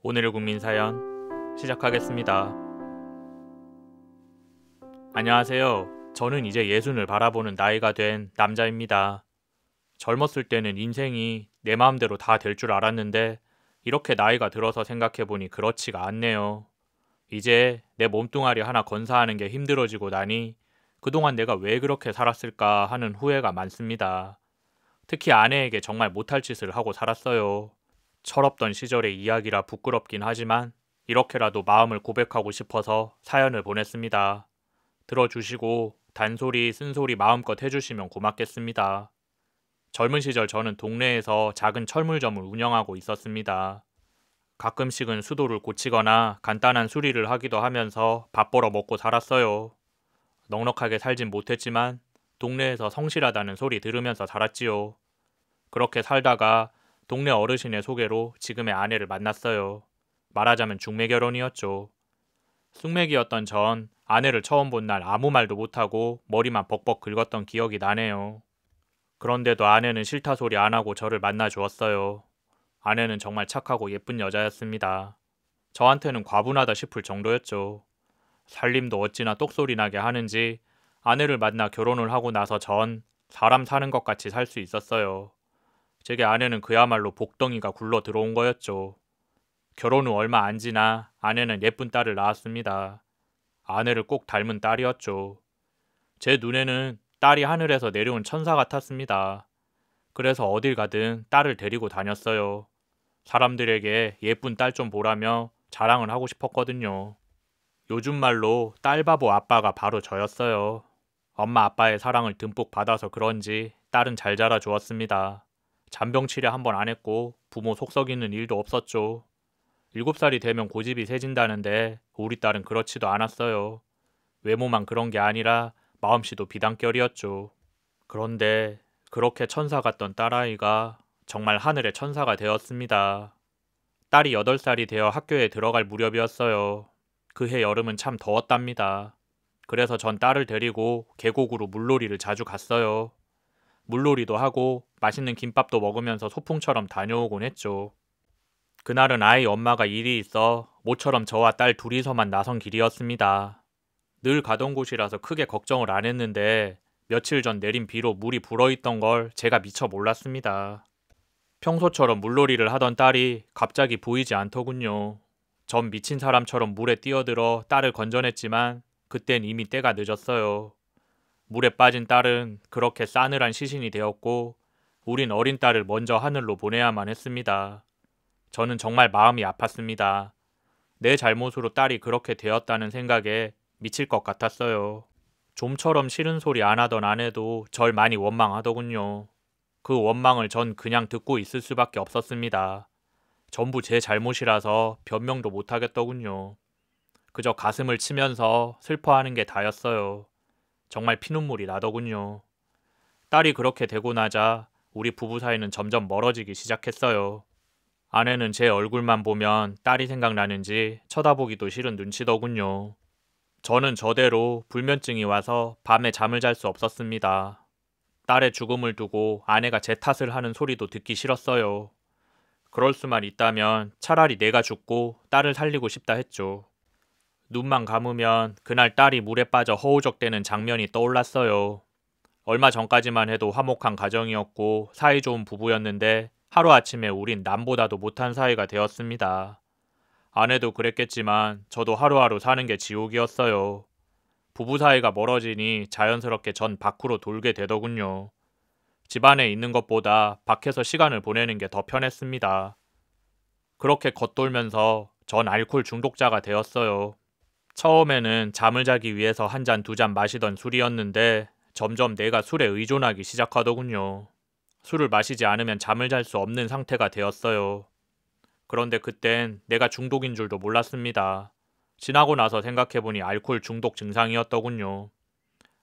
오늘의 국민사연 시작하겠습니다. 안녕하세요. 저는 이제 예순을 바라보는 나이가 된 남자입니다. 젊었을 때는 인생이 내 마음대로 다 될 줄 알았는데 이렇게 나이가 들어서 생각해보니 그렇지가 않네요. 이제 내 몸뚱아리 하나 건사하는 게 힘들어지고 나니 그동안 내가 왜 그렇게 살았을까 하는 후회가 많습니다. 특히 아내에게 정말 못할 짓을 하고 살았어요. 철없던 시절의 이야기라 부끄럽긴 하지만 이렇게라도 마음을 고백하고 싶어서 사연을 보냈습니다. 들어주시고 단소리, 쓴소리 마음껏 해주시면 고맙겠습니다. 젊은 시절 저는 동네에서 작은 철물점을 운영하고 있었습니다. 가끔씩은 수도를 고치거나 간단한 수리를 하기도 하면서 밥 벌어 먹고 살았어요. 넉넉하게 살진 못했지만 동네에서 성실하다는 소리 들으면서 살았지요. 그렇게 살다가 동네 어르신의 소개로 지금의 아내를 만났어요. 말하자면 중매 결혼이었죠. 숙맥이었던 전 아내를 처음 본 날 아무 말도 못하고 머리만 벅벅 긁었던 기억이 나네요. 그런데도 아내는 싫다 소리 안 하고 저를 만나 주었어요. 아내는 정말 착하고 예쁜 여자였습니다. 저한테는 과분하다 싶을 정도였죠. 살림도 어찌나 똑소리 나게 하는지 아내를 만나 결혼을 하고 나서 전 사람 사는 것 같이 살 수 있었어요. 제게 아내는 그야말로 복덩이가 굴러 들어온 거였죠. 결혼 후 얼마 안 지나 아내는 예쁜 딸을 낳았습니다. 아내를 꼭 닮은 딸이었죠. 제 눈에는 딸이 하늘에서 내려온 천사 같았습니다. 그래서 어딜 가든 딸을 데리고 다녔어요. 사람들에게 예쁜 딸 좀 보라며 자랑을 하고 싶었거든요. 요즘 말로 딸바보 아빠가 바로 저였어요. 엄마 아빠의 사랑을 듬뿍 받아서 그런지 딸은 잘 자라주었습니다. 잔병 치레 한 번 안 했고 부모 속 썩이는 일도 없었죠. 7살이 되면 고집이 세진다는데 우리 딸은 그렇지도 않았어요. 외모만 그런 게 아니라 마음씨도 비단결이었죠. 그런데 그렇게 천사 같던 딸아이가 정말 하늘의 천사가 되었습니다. 딸이 8살이 되어 학교에 들어갈 무렵이었어요. 그해 여름은 참 더웠답니다. 그래서 전 딸을 데리고 계곡으로 물놀이를 자주 갔어요. 물놀이도 하고 맛있는 김밥도 먹으면서 소풍처럼 다녀오곤 했죠. 그날은 아이 엄마가 일이 있어 모처럼 저와 딸 둘이서만 나선 길이었습니다. 늘 가던 곳이라서 크게 걱정을 안 했는데 며칠 전 내린 비로 물이 불어있던 걸 제가 미처 몰랐습니다. 평소처럼 물놀이를 하던 딸이 갑자기 보이지 않더군요. 전 미친 사람처럼 물에 뛰어들어 딸을 건져냈지만 그땐 이미 때가 늦었어요. 물에 빠진 딸은 그렇게 싸늘한 시신이 되었고 우린 어린 딸을 먼저 하늘로 보내야만 했습니다. 저는 정말 마음이 아팠습니다. 내 잘못으로 딸이 그렇게 되었다는 생각에 미칠 것 같았어요. 좀처럼 싫은 소리 안 하던 아내도 절 많이 원망하더군요. 그 원망을 전 그냥 듣고 있을 수밖에 없었습니다. 전부 제 잘못이라서 변명도 못하겠더군요. 그저 가슴을 치면서 슬퍼하는 게 다였어요. 정말 피눈물이 나더군요. 딸이 그렇게 되고 나자 우리 부부 사이는 점점 멀어지기 시작했어요. 아내는 제 얼굴만 보면 딸이 생각나는지 쳐다보기도 싫은 눈치더군요. 저는 저대로 불면증이 와서 밤에 잠을 잘 수 없었습니다. 딸의 죽음을 두고 아내가 제 탓을 하는 소리도 듣기 싫었어요. 그럴 수만 있다면 차라리 내가 죽고 딸을 살리고 싶다 했죠. 눈만 감으면 그날 딸이 물에 빠져 허우적대는 장면이 떠올랐어요. 얼마 전까지만 해도 화목한 가정이었고 사이좋은 부부였는데 하루아침에 우린 남보다도 못한 사이가 되었습니다. 아내도 그랬겠지만 저도 하루하루 사는 게 지옥이었어요. 부부 사이가 멀어지니 자연스럽게 전 밖으로 돌게 되더군요. 집안에 있는 것보다 밖에서 시간을 보내는 게 더 편했습니다. 그렇게 겉돌면서 전 알코올 중독자가 되었어요. 처음에는 잠을 자기 위해서 한 잔, 두 잔 마시던 술이었는데 점점 내가 술에 의존하기 시작하더군요. 술을 마시지 않으면 잠을 잘 수 없는 상태가 되었어요. 그런데 그땐 내가 중독인 줄도 몰랐습니다. 지나고 나서 생각해보니 알코올 중독 증상이었더군요.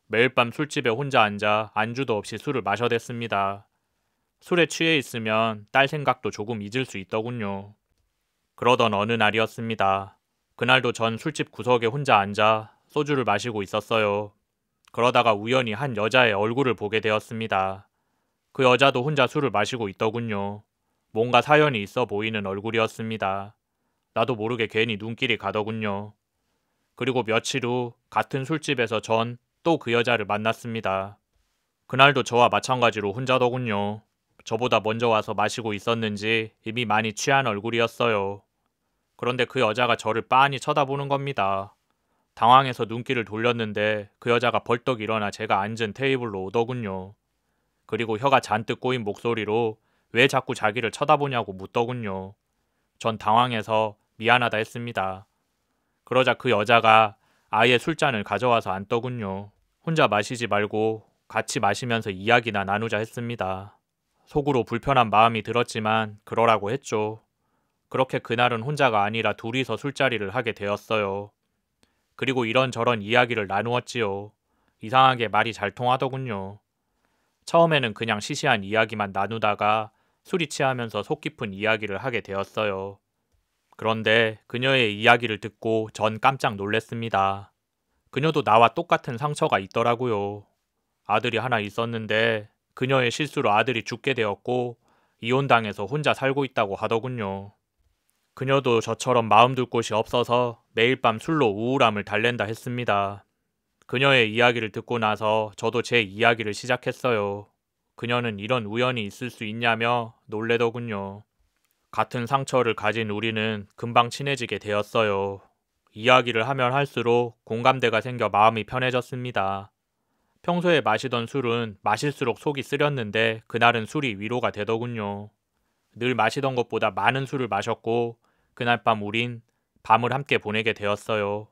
매일 밤 술집에 혼자 앉아 안주도 없이 술을 마셔댔습니다. 술에 취해 있으면 딸 생각도 조금 잊을 수 있더군요. 그러던 어느 날이었습니다. 그날도 전 술집 구석에 혼자 앉아 소주를 마시고 있었어요. 그러다가 우연히 한 여자의 얼굴을 보게 되었습니다. 그 여자도 혼자 술을 마시고 있더군요. 뭔가 사연이 있어 보이는 얼굴이었습니다. 나도 모르게 괜히 눈길이 가더군요. 그리고 며칠 후 같은 술집에서 전 또 그 여자를 만났습니다. 그날도 저와 마찬가지로 혼자더군요. 저보다 먼저 와서 마시고 있었는지 이미 많이 취한 얼굴이었어요. 그런데 그 여자가 저를 빤히 쳐다보는 겁니다. 당황해서 눈길을 돌렸는데 그 여자가 벌떡 일어나 제가 앉은 테이블로 오더군요. 그리고 혀가 잔뜩 꼬인 목소리로 왜 자꾸 자기를 쳐다보냐고 묻더군요. 전 당황해서 미안하다 했습니다. 그러자 그 여자가 아예 술잔을 가져와서 앉더군요. 혼자 마시지 말고 같이 마시면서 이야기나 나누자 했습니다. 속으로 불편한 마음이 들었지만 그러라고 했죠. 그렇게 그날은 혼자가 아니라 둘이서 술자리를 하게 되었어요. 그리고 이런저런 이야기를 나누었지요. 이상하게 말이 잘 통하더군요. 처음에는 그냥 시시한 이야기만 나누다가 술이 취하면서 속 깊은 이야기를 하게 되었어요. 그런데 그녀의 이야기를 듣고 전 깜짝 놀랐습니다. 그녀도 나와 똑같은 상처가 있더라고요. 아들이 하나 있었는데 그녀의 실수로 아들이 죽게 되었고 이혼당해서 혼자 살고 있다고 하더군요. 그녀도 저처럼 마음 둘 곳이 없어서 매일 밤 술로 우울함을 달랜다 했습니다. 그녀의 이야기를 듣고 나서 저도 제 이야기를 시작했어요. 그녀는 이런 우연이 있을 수 있냐며 놀래더군요. 같은 상처를 가진 우리는 금방 친해지게 되었어요. 이야기를 하면 할수록 공감대가 생겨 마음이 편해졌습니다. 평소에 마시던 술은 마실수록 속이 쓰렸는데 그날은 술이 위로가 되더군요. 늘 마시던 것보다 많은 술을 마셨고 그날 밤 우린 밤을 함께 보내게 되었어요.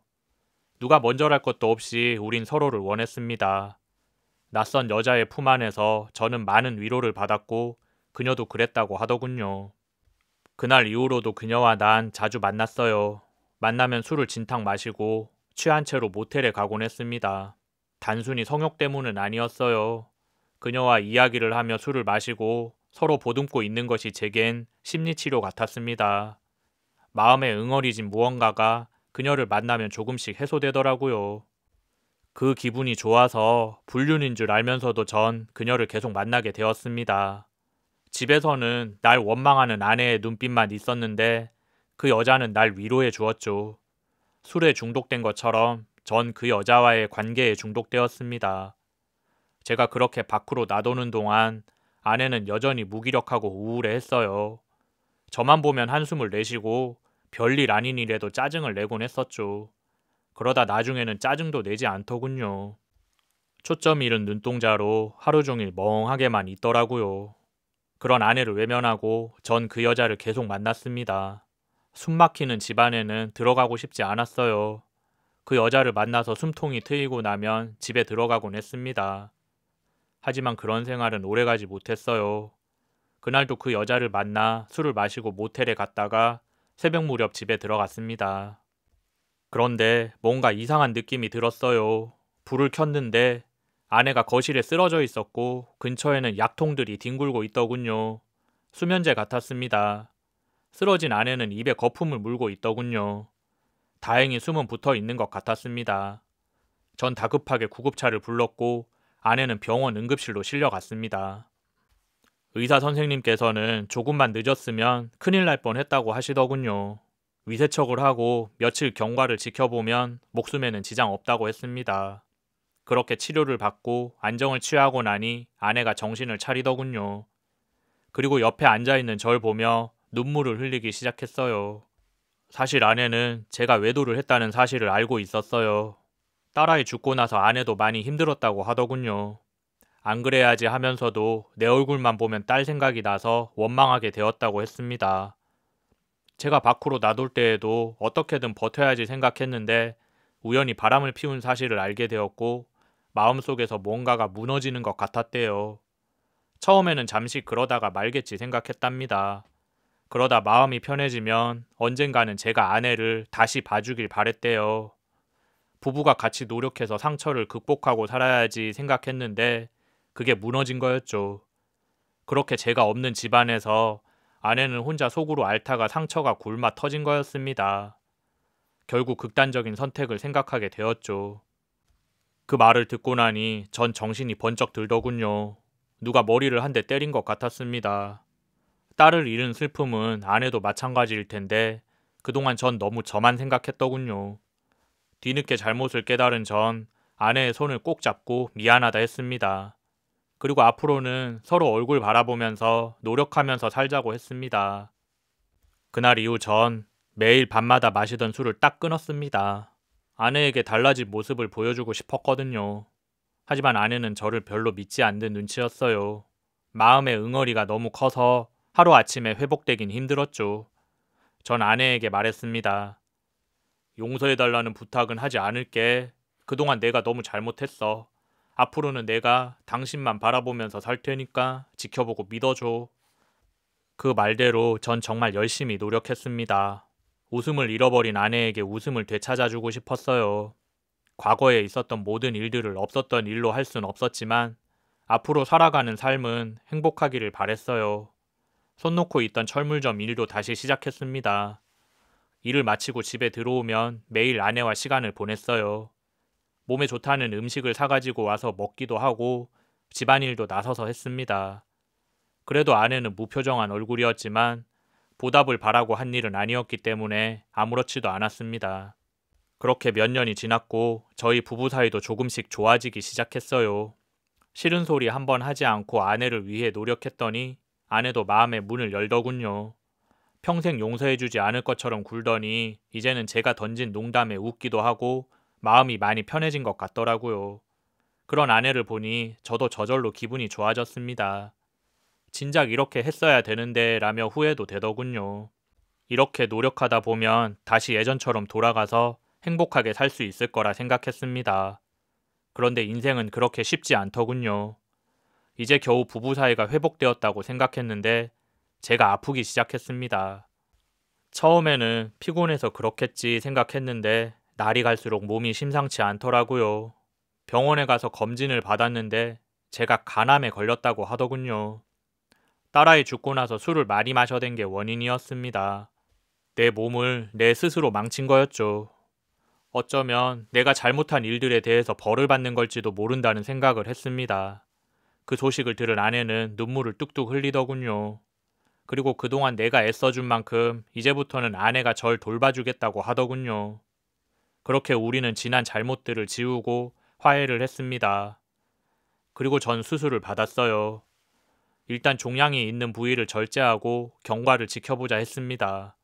누가 먼저랄 것도 없이 우린 서로를 원했습니다. 낯선 여자의 품 안에서 저는 많은 위로를 받았고 그녀도 그랬다고 하더군요. 그날 이후로도 그녀와 난 자주 만났어요. 만나면 술을 진탕 마시고 취한 채로 모텔에 가곤 했습니다. 단순히 성욕 때문은 아니었어요. 그녀와 이야기를 하며 술을 마시고 서로 보듬고 있는 것이 제겐 심리치료 같았습니다. 마음에 응어리진 무언가가 그녀를 만나면 조금씩 해소되더라고요. 그 기분이 좋아서 불륜인 줄 알면서도 전 그녀를 계속 만나게 되었습니다. 집에서는 날 원망하는 아내의 눈빛만 있었는데 그 여자는 날 위로해 주었죠. 술에 중독된 것처럼 전 그 여자와의 관계에 중독되었습니다. 제가 그렇게 밖으로 나도는 동안 아내는 여전히 무기력하고 우울해했어요. 저만 보면 한숨을 내쉬고 별일 아닌 일에도 짜증을 내곤 했었죠. 그러다 나중에는 짜증도 내지 않더군요. 초점 잃은 눈동자로 하루 종일 멍하게만 있더라고요. 그런 아내를 외면하고 전 그 여자를 계속 만났습니다. 숨막히는 집안에는 들어가고 싶지 않았어요. 그 여자를 만나서 숨통이 트이고 나면 집에 들어가곤 했습니다. 하지만 그런 생활은 오래가지 못했어요. 그날도 그 여자를 만나 술을 마시고 모텔에 갔다가 새벽 무렵 집에 들어갔습니다. 그런데 뭔가 이상한 느낌이 들었어요. 불을 켰는데 아내가 거실에 쓰러져 있었고 근처에는 약통들이 뒹굴고 있더군요. 수면제 같았습니다. 쓰러진 아내는 입에 거품을 물고 있더군요. 다행히 숨은 붙어 있는 것 같았습니다. 전 다급하게 구급차를 불렀고 아내는 병원 응급실로 실려갔습니다. 의사 선생님께서는 조금만 늦었으면 큰일 날 뻔했다고 하시더군요. 위세척을 하고 며칠 경과를 지켜보면 목숨에는 지장 없다고 했습니다. 그렇게 치료를 받고 안정을 취하고 나니 아내가 정신을 차리더군요. 그리고 옆에 앉아있는 절 보며 눈물을 흘리기 시작했어요. 사실 아내는 제가 외도를 했다는 사실을 알고 있었어요. 딸아이 죽고 나서 아내도 많이 힘들었다고 하더군요. 안 그래야지 하면서도 내 얼굴만 보면 딸 생각이 나서 원망하게 되었다고 했습니다. 제가 밖으로 나돌 때에도 어떻게든 버텨야지 생각했는데 우연히 바람을 피운 사실을 알게 되었고 마음속에서 뭔가가 무너지는 것 같았대요. 처음에는 잠시 그러다가 말겠지 생각했답니다. 그러다 마음이 편해지면 언젠가는 제가 아내를 다시 봐주길 바랬대요. 부부가 같이 노력해서 상처를 극복하고 살아야지 생각했는데 그게 무너진 거였죠. 그렇게 제가 없는 집안에서 아내는 혼자 속으로 앓다가 상처가 굶어 터진 거였습니다. 결국 극단적인 선택을 생각하게 되었죠. 그 말을 듣고 나니 전 정신이 번쩍 들더군요. 누가 머리를 한 대 때린 것 같았습니다. 딸을 잃은 슬픔은 아내도 마찬가지일 텐데 그동안 전 너무 저만 생각했더군요. 뒤늦게 잘못을 깨달은 전 아내의 손을 꼭 잡고 미안하다 했습니다. 그리고 앞으로는 서로 얼굴 바라보면서 노력하면서 살자고 했습니다. 그날 이후 전 매일 밤마다 마시던 술을 딱 끊었습니다. 아내에게 달라진 모습을 보여주고 싶었거든요. 하지만 아내는 저를 별로 믿지 않는 눈치였어요. 마음의 응어리가 너무 커서 하루아침에 회복되긴 힘들었죠. 전 아내에게 말했습니다. 용서해달라는 부탁은 하지 않을게. 그동안 내가 너무 잘못했어. 앞으로는 내가 당신만 바라보면서 살 테니까 지켜보고 믿어줘. 그 말대로 전 정말 열심히 노력했습니다. 웃음을 잃어버린 아내에게 웃음을 되찾아주고 싶었어요. 과거에 있었던 모든 일들을 없었던 일로 할 순 없었지만 앞으로 살아가는 삶은 행복하기를 바랬어요. 손 놓고 있던 철물점 일도 다시 시작했습니다. 일을 마치고 집에 들어오면 매일 아내와 시간을 보냈어요. 몸에 좋다는 음식을 사가지고 와서 먹기도 하고 집안일도 나서서 했습니다. 그래도 아내는 무표정한 얼굴이었지만 보답을 바라고 한 일은 아니었기 때문에 아무렇지도 않았습니다. 그렇게 몇 년이 지났고 저희 부부 사이도 조금씩 좋아지기 시작했어요. 싫은 소리 한 번 하지 않고 아내를 위해 노력했더니 아내도 마음의 문을 열더군요. 평생 용서해주지 않을 것처럼 굴더니 이제는 제가 던진 농담에 웃기도 하고 마음이 많이 편해진 것 같더라고요. 그런 아내를 보니 저도 저절로 기분이 좋아졌습니다. 진작 이렇게 했어야 되는데 라며 후회도 되더군요. 이렇게 노력하다 보면 다시 예전처럼 돌아가서 행복하게 살 수 있을 거라 생각했습니다. 그런데 인생은 그렇게 쉽지 않더군요. 이제 겨우 부부 사이가 회복되었다고 생각했는데 제가 아프기 시작했습니다. 처음에는 피곤해서 그렇겠지 생각했는데 날이 갈수록 몸이 심상치 않더라고요. 병원에 가서 검진을 받았는데 제가 간암에 걸렸다고 하더군요. 딸아이 죽고 나서 술을 많이 마셔댄 게 원인이었습니다. 내 몸을 내 스스로 망친 거였죠. 어쩌면 내가 잘못한 일들에 대해서 벌을 받는 걸지도 모른다는 생각을 했습니다. 그 소식을 들은 아내는 눈물을 뚝뚝 흘리더군요. 그리고 그동안 내가 애써준 만큼 이제부터는 아내가 절 돌봐주겠다고 하더군요. 그렇게 우리는 지난 잘못들을 지우고 화해를 했습니다. 그리고 전 수술을 받았어요. 일단 종양이 있는 부위를 절제하고 경과를 지켜보자 했습니다.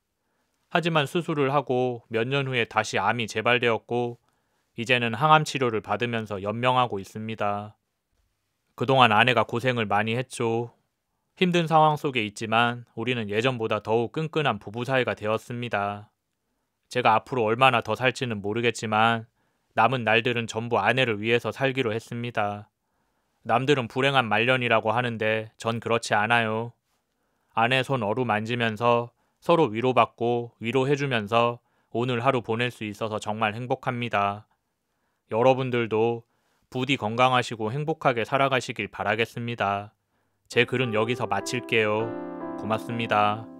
하지만 수술을 하고 몇 년 후에 다시 암이 재발되었고 이제는 항암 치료를 받으면서 연명하고 있습니다. 그동안 아내가 고생을 많이 했죠. 힘든 상황 속에 있지만 우리는 예전보다 더욱 끈끈한 부부 사이가 되었습니다. 제가 앞으로 얼마나 더 살지는 모르겠지만 남은 날들은 전부 아내를 위해서 살기로 했습니다. 남들은 불행한 말년이라고 하는데 전 그렇지 않아요. 아내 손 어루만지면서 서로 위로받고 위로해주면서 오늘 하루 보낼 수 있어서 정말 행복합니다. 여러분들도 부디 건강하시고 행복하게 살아가시길 바라겠습니다. 제 글은 여기서 마칠게요. 고맙습니다.